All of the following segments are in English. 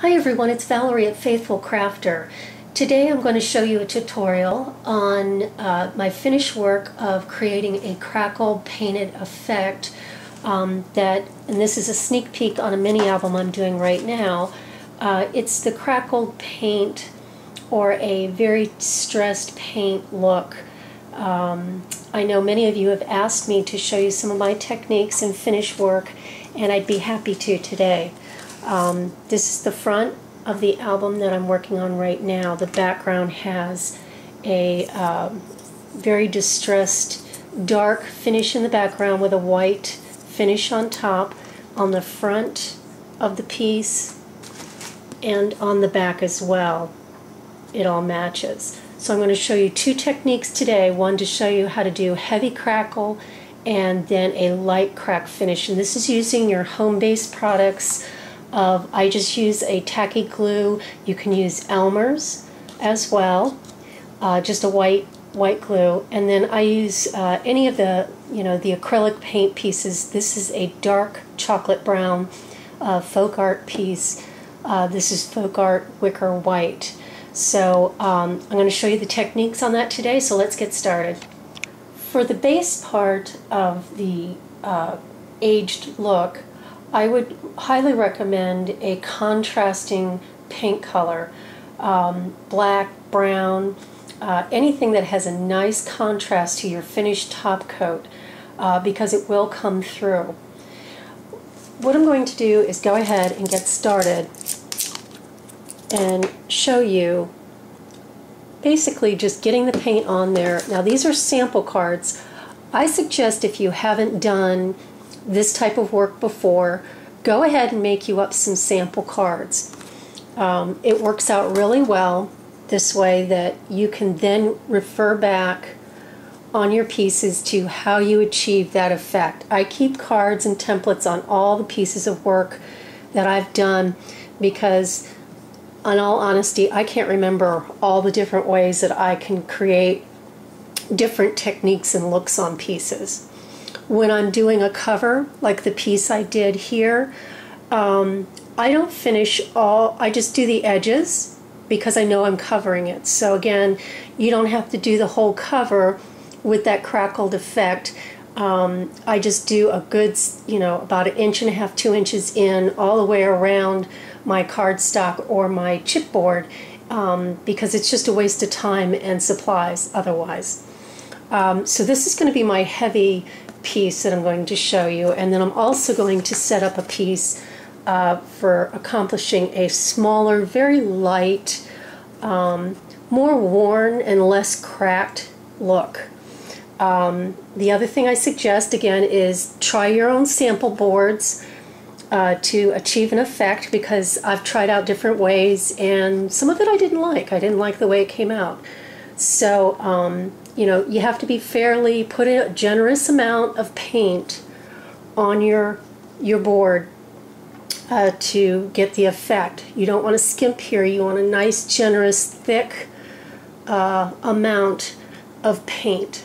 Hi everyone, it's Valerie at Faithful Crafter. Today I'm going to show you a tutorial on my finished work of creating a crackle painted effect and this is a sneak peek on a mini album I'm doing right now. It's the crackled paint or a very distressed paint look. I know many of you have asked me to show you some of my techniques and finish work, and I'd be happy to today. This is the front of the album that I'm working on right now. The background has a very distressed dark finish in the background with a white finish on top, on the front of the piece and on the back as well. It all matches. So I'm going to show you two techniques today, one to show you how to do heavy crackle and then a light crack finish. And this is using your home-based products. I just use a tacky glue. You can use Elmer's as well, just a white glue, and then I use any of the the acrylic paint pieces. This is a dark chocolate brown folk art piece. This is folk art wicker white. So I'm going to show you the techniques on that today. So let's get started. For the base part of the aged look, I would highly recommend a contrasting paint color, black, brown, anything that has a nice contrast to your finished top coat, because it will come through. What I'm going to do is go ahead and get started and show you basically just getting the paint on there. Now these are sample cards. I suggest if you haven't done this type of work before, go ahead and make you up some sample cards. It works out really well this way that you can then refer back on your pieces to how you achieve that effect. I keep cards and templates on all the pieces of work that I've done because, in all honesty, I can't remember all the different ways that I can create different techniques and looks on pieces. When I'm doing a cover, like the piece I did here, I don't finish all, I just do the edges because I know I'm covering it. So again, you don't have to do the whole cover with that crackled effect. I just do a good, about 1.5 inches, 2 inches in all the way around my cardstock or my chipboard, because it's just a waste of time and supplies otherwise. So this is going to be my heavy piece that I'm going to show you, and then I'm also going to set up a piece for accomplishing a smaller, very light, more worn and less cracked look. The other thing I suggest again is try your own sample boards to achieve an effect, because I've tried out different ways and some of it I didn't like. I didn't like the way it came out. So you have to be fairly, put a generous amount of paint on your board to get the effect. You don't want to skimp here. You want a nice, generous, thick amount of paint.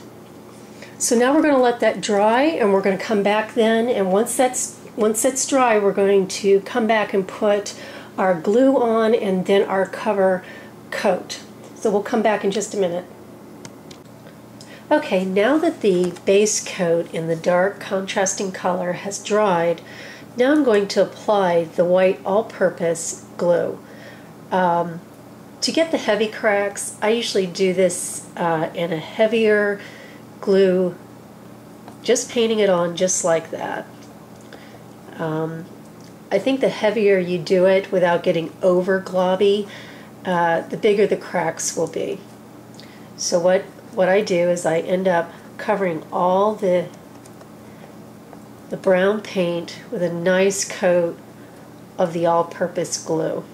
So now we're going to let that dry, and we're going to come back then, and once that's dry, we're going to come back and put our glue on and then our cover coat. So we'll come back in just a minute. Okay, now that the base coat in the dark contrasting color has dried, now I'm going to apply the white all-purpose glue. To get the heavy cracks, I usually do this in a heavier glue, just painting it on just like that. I think the heavier you do it without getting over globby, the bigger the cracks will be. So what I do is I end up covering all the brown paint with a nice coat of the all-purpose glue.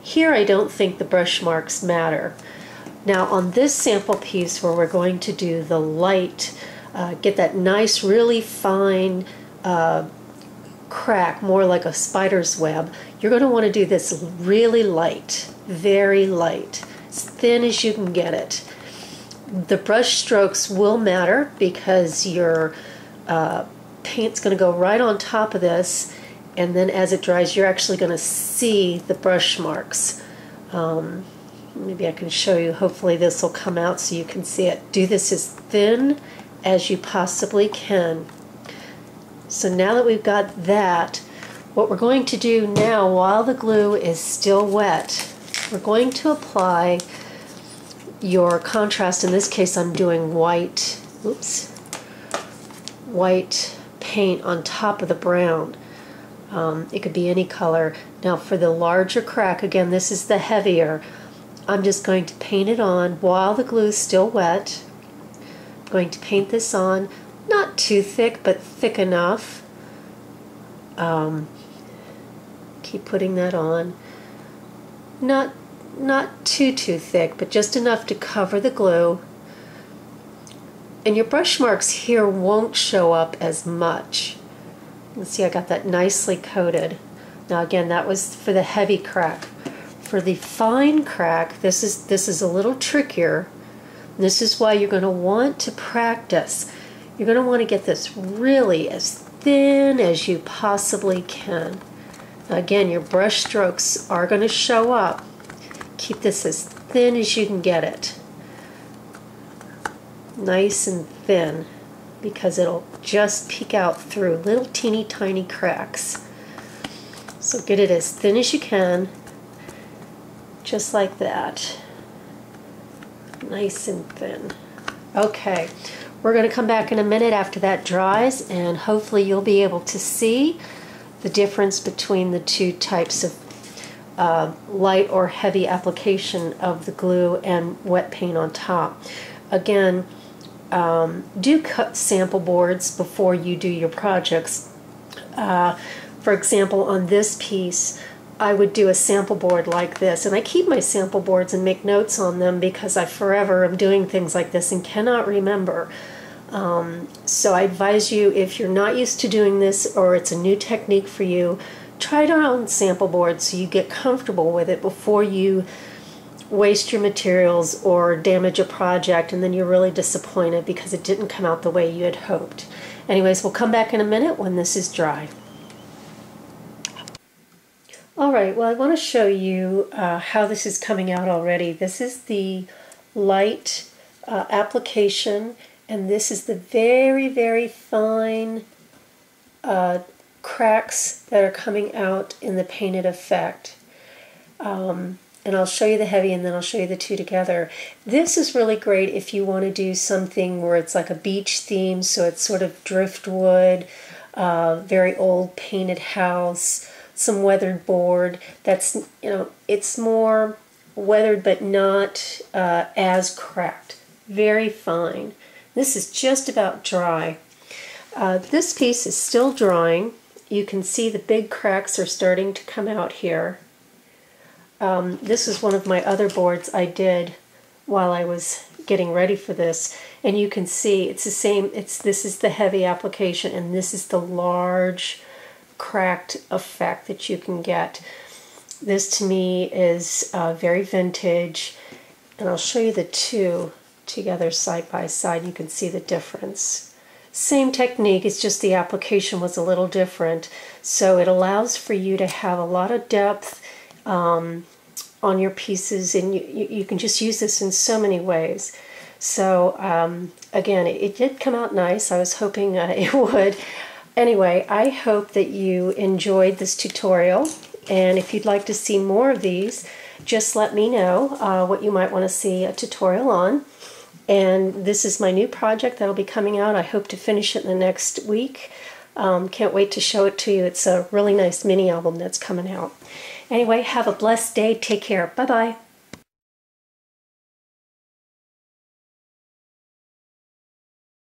Here I don't think the brush marks matter. Now on this sample piece where we're going to do the light, get that nice really fine crack, more like a spider's web, you're going to want to do this really light, very light, as thin as you can get it. The brush strokes will matter because your paint's going to go right on top of this, and then as it dries, you're actually going to see the brush marks. Maybe I can show you. Hopefully this will come out so you can see it. Do this as thin as you possibly can. So now that we've got that, what we're going to do now, while the glue is still wet, we're going to apply your contrast. In this case, I'm doing white, white paint on top of the brown. It could be any color. Now for the larger crack, again, this is the heavier. I'm just going to paint it on while the glue is still wet. I'm going to paint this on, not too thick, but thick enough. Keep putting that on. Not too thick, but just enough to cover the glue. And your brush marks here won't show up as much. Let's see, I got that nicely coated. Now again, that was for the heavy crack. For the fine crack, this is a little trickier. This is why you're going to want to practice. You're going to want to get this really as thin as you possibly can. Now again, your brush strokes are going to show up. Keep this as thin as you can get it. Nice and thin, because it'll just peek out through little teeny tiny cracks. So get it as thin as you can, just like that. Nice and thin. Okay, we're going to come back in a minute after that dries, and hopefully you'll be able to see the difference between the two types of light or heavy application of the glue and wet paint on top. Again, do cut sample boards before you do your projects. For example, on this piece, I would do a sample board like this, and I keep my sample boards and make notes on them because I forever am doing things like this and cannot remember. So I advise you, if you're not used to doing this or it's a new technique for you, try it on sample boards so you get comfortable with it before you waste your materials or damage a project and then you're really disappointed because it didn't come out the way you had hoped. Anyways, we'll come back in a minute when this is dry. Alright, well, I want to show you how this is coming out already. This is the light application, and this is the very, very fine cracks that are coming out in the painted effect. And I'll show you the heavy and then I'll show you the two together. This is really great if you want to do something where it's like a beach theme, so it's sort of driftwood, very old painted house, some weathered board. That's, you know, it's more weathered but not as cracked. Very fine. This is just about dry. This piece is still drying. You can see the big cracks are starting to come out here. This is one of my other boards I did while I was getting ready for this, and you can see it's the same. This is the heavy application, and this is the large cracked effect that you can get. This to me is very vintage, and I'll show you the two together side by side. You can see the difference. Same technique, it's just the application was a little different, so it allows for you to have a lot of depth on your pieces, and you can just use this in so many ways. So again, it did come out nice. I was hoping it would. Anyway, I hope that you enjoyed this tutorial, and if you'd like to see more of these, just let me know what you might want to see a tutorial on. And this is my new project that'll be coming out. I hope to finish it in the next week. Can't wait to show it to you. It's a really nice mini album that's coming out. Anyway, have a blessed day. Take care. Bye-bye.